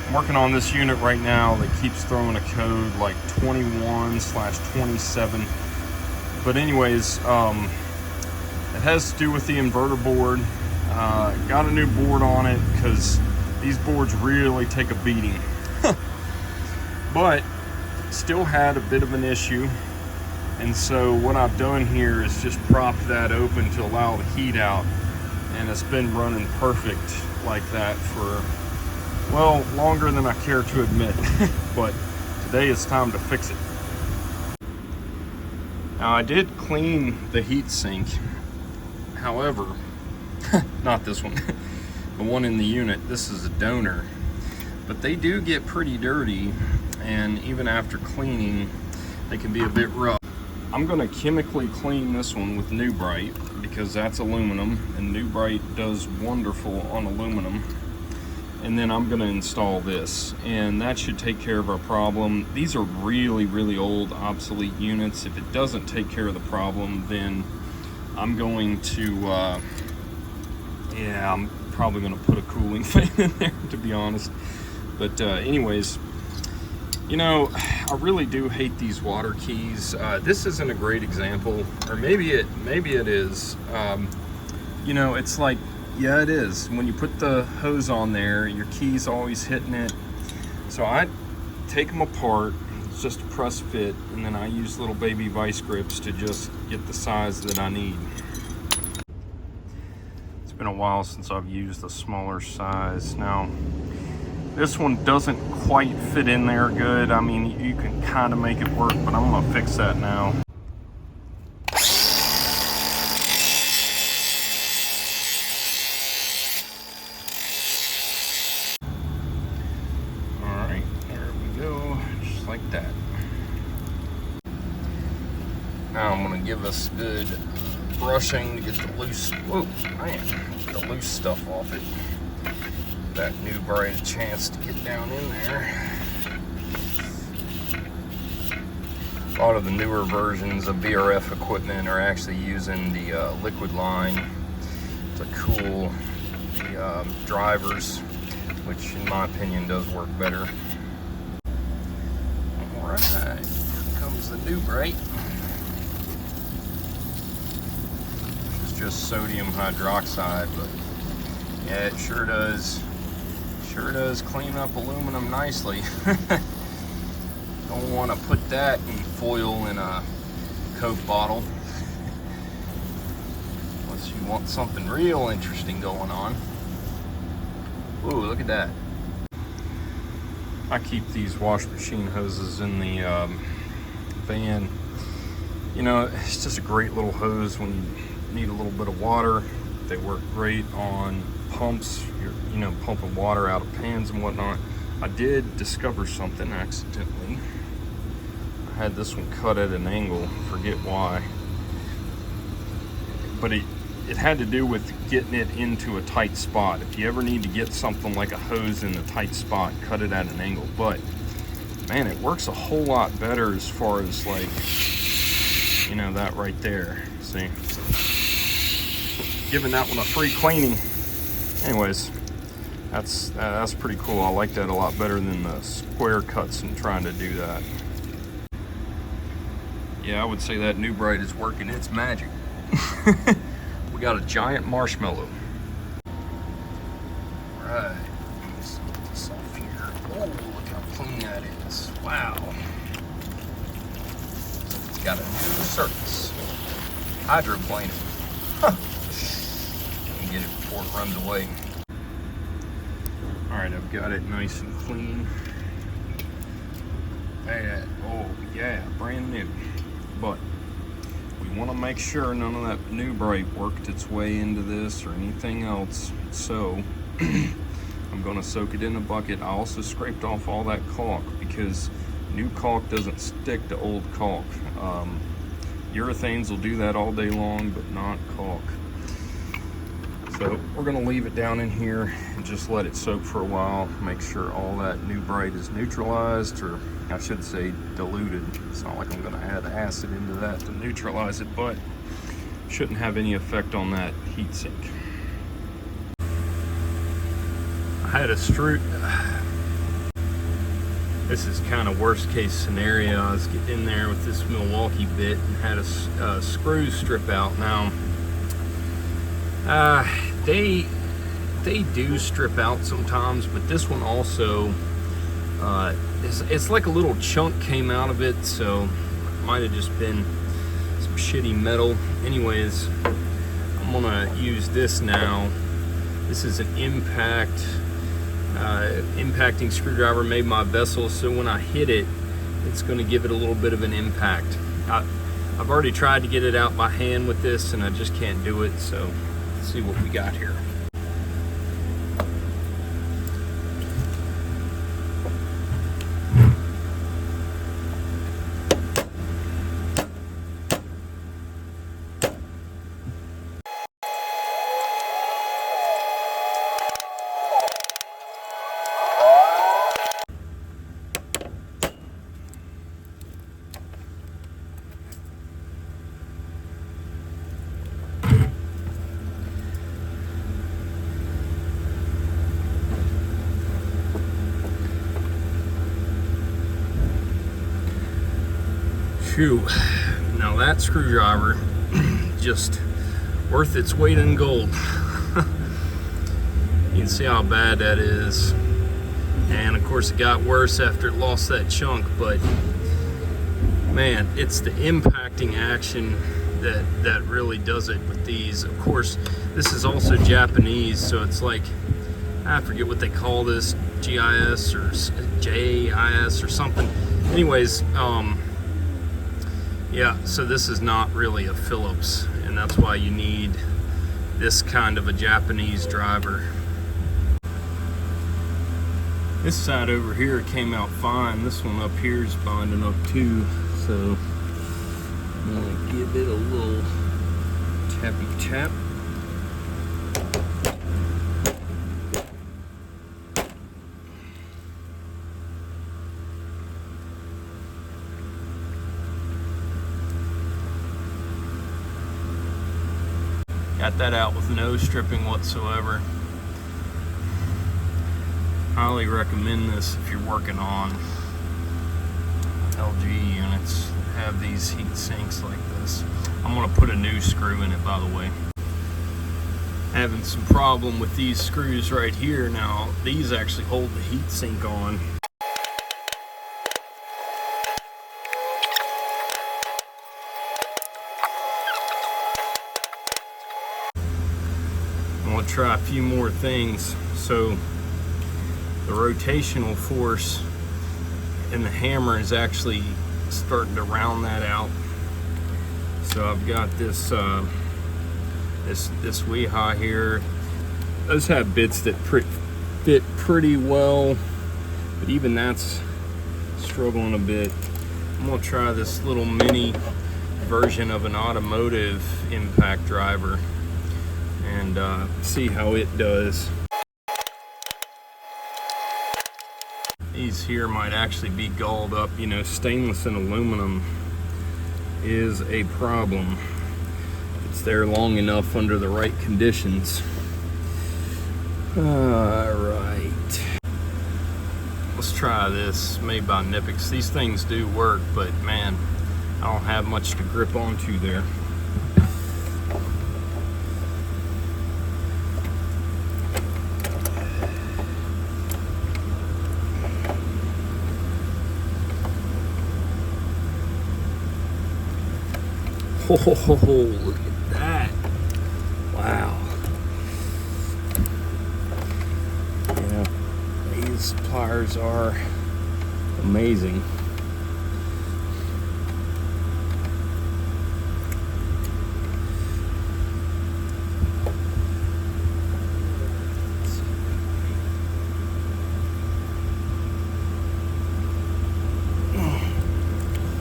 I'm working on this unit right now that keeps throwing a code like 21/27. But anyways, it has to do with the inverter board. Got a new board on it because these boards really take a beating. But still had a bit of an issue. And so what I've done here is just propped that open to allow the heat out. And it's been running perfect like that for, well, longer than I care to admit. But today it's time to fix it. Now I did clean the heat sink. However, not this one, the one in the unit. This is a donor. But they do get pretty dirty, and even after cleaning, they can be a bit rough. I'm gonna chemically clean this one with New Bright because that's aluminum, and New Bright does wonderful on aluminum. And then I'm gonna install this, and that should take care of our problem. These are really, really old, obsolete units. If it doesn't take care of the problem, then I'm going to, yeah, I'm probably gonna put a cooling fan in there, to be honest. But anyways, you know, I really do hate these water keys. This isn't a great example, or maybe it is. You know, it's like, yeah, it is. When you put the hose on there, your key's always hitting it. So I take them apart. It's just a press fit, and then I use little baby vice grips to just get the size that I need. It's been a while since I've used the smaller size. Now, this one doesn't quite fit in there good. I mean, you can kind of make it work, but I'm gonna fix that now. All right, there we go, just like that. Now I'm gonna give us good brushing to get the loose, whoa, man, get the loose stuff off it. That New Bright a chance to get down in there. A lot of the newer versions of VRF equipment are actually using the liquid line to cool the drivers, which in my opinion does work better. All right, here comes the New Bright. It's just sodium hydroxide, but yeah, it sure does. Sure does clean up aluminum nicely. Don't want to put that in foil in a Coke bottle unless you want something real interesting going on. Ooh, look at that. I keep these wash machine hoses in the van. You know, it's just a great little hose when you need a little bit of water. They work great on pumps, you know, pumping water out of pans and whatnot. I did discover something accidentally. I had this one cut at an angle, forget why. But it had to do with getting it into a tight spot. If you ever need to get something like a hose in a tight spot, cut it at an angle. But man, it works a whole lot better as far as, like, you know, that right there. See? Giving that one a free cleaning. Anyways, that's pretty cool. I like that a lot better than the square cuts and trying to do that. Yeah, I would say that New Bright is working its magic. We got a giant marshmallow. All right, let's get this off here. Oh, look how clean that is. Wow. It's got a new surface. Hydroplane. Huh. Get it before it runs away. All right, I've got it nice and clean. And, oh yeah, brand new. But we want to make sure none of that New Bright worked its way into this or anything else. So I'm going to soak it in a bucket. I also scraped off all that caulk because new caulk doesn't stick to old caulk. Urethanes will do that all day long, but not caulk. So we're going to leave it down in here and just let it soak for a while. Make sure all that New Bright is neutralized, or I should say diluted. It's not like I'm going to add acid into that to neutralize it, but shouldn't have any effect on that heat sink. I had a This is kind of worst case scenario. I was getting in there with this Milwaukee bit and had a screw strip out. Now, they do strip out sometimes, but this one also, it's like a little chunk came out of it, so it might have just been some shitty metal. Anyways, I'm gonna use this now. This is an impacting screwdriver made by Vessel, so when I hit it, it's going to give it a little bit of an impact. I've already tried to get it out by hand with this, and I just can't do it, so let's see what we got here. Phew. Now that screwdriver, just worth its weight in gold. You can see how bad that is. And of course it got worse after it lost that chunk, but man, it's the impacting action that really does it with these. Of course, this is also Japanese, so it's like, I forget what they call this, GIS or JIS or something. Anyways, yeah, so this is not really a Phillips, and that's why you need this kind of a Japanese driver. This side over here came out fine. This one up here is binding up too, so I'm gonna give it a little tappy tap. Got that out with no stripping whatsoever. Highly recommend this if you're working on LG units that have these heat sinks like this. I'm gonna put a new screw in it, by the way. Having some problem with these screws right here. Now, these actually hold the heat sink on. I'm gonna try a few more things. So the rotational force in the hammer is actually starting to round that out. So I've got this this Weeha here. Those have bits that fit pretty well, but even that's struggling a bit. I'm gonna try this little mini version of an automotive impact driver and see how it does. These here might actually be galled up. You know, stainless and aluminum is a problem. It's there long enough under the right conditions. All right, let's try this, made by Nipix. These things do work, but man, I don't have much to grip onto there. Oh, look at that. Wow. Yeah, these pliers are amazing.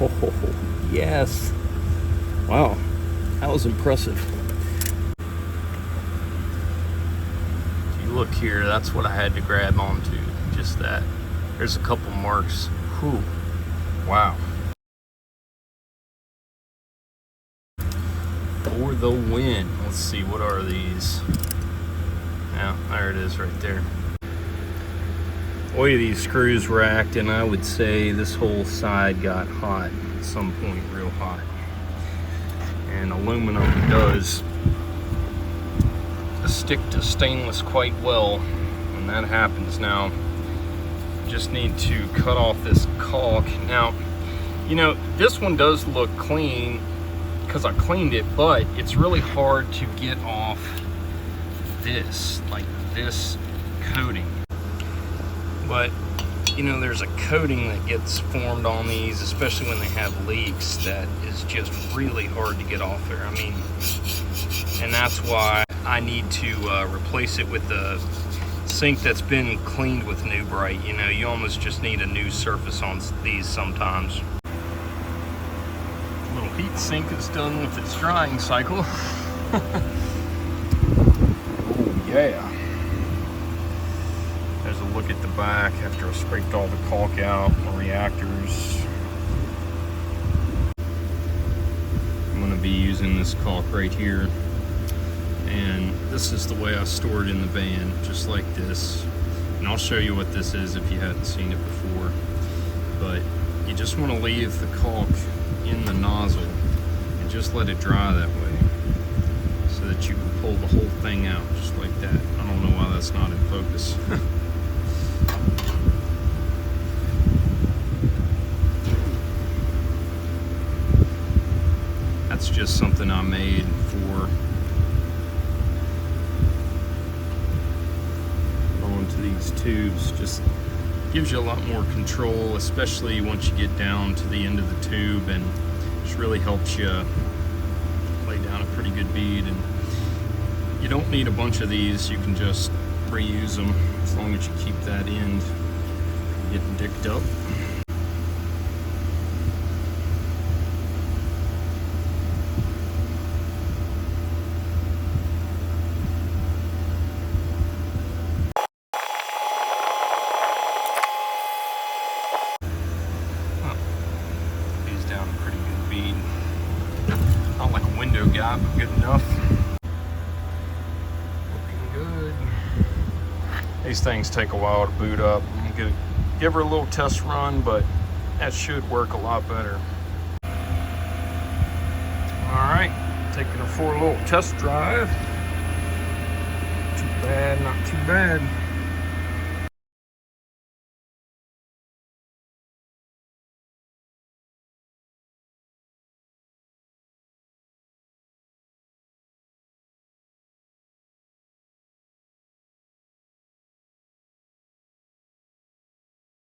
Oh, yes. Wow, that was impressive. If you look here, that's what I had to grab onto, just that. There's a couple marks. Whew, wow. For the win. Let's see, what are these? Yeah, there it is right there. The way these screws were acting, I would say this whole side got hot at some point, real hot. And aluminum does stick to stainless quite well when that happens. Now, just need to cut off this caulk. Now, you know, this one does look clean because I cleaned it, but it's really hard to get off this, like this coating. But you know, there's a coating that gets formed on these, especially when they have leaks, that is just really hard to get off there. I mean, and that's why I need to replace it with a sink that's been cleaned with New Bright. You know, you almost just need a new surface on these sometimes. Little heat sink is done with its drying cycle. Oh yeah. There's a look at the back after I scraped all the caulk out, my reactors. I'm gonna be using this caulk right here. And this is the way I store it in the van, just like this. And I'll show you what this is if you hadn't seen it before. But you just want to leave the caulk in the nozzle and just let it dry that way, so that you can pull the whole thing out just like that. I don't know why that's not in focus. That's just something I made for onto these tubes. Just gives you a lot more control, especially once you get down to the end of the tube, and just really helps you lay down a pretty good bead. And you don't need a bunch of these, you can just reuse them as long as you keep that end getting dicked up. Down a pretty good bead. Not like a window guy, but good enough. Looking good. These things take a while to boot up. I'm gonna give her a little test run, but that should work a lot better. Alright, taking her for a little test drive. Too bad, not too bad.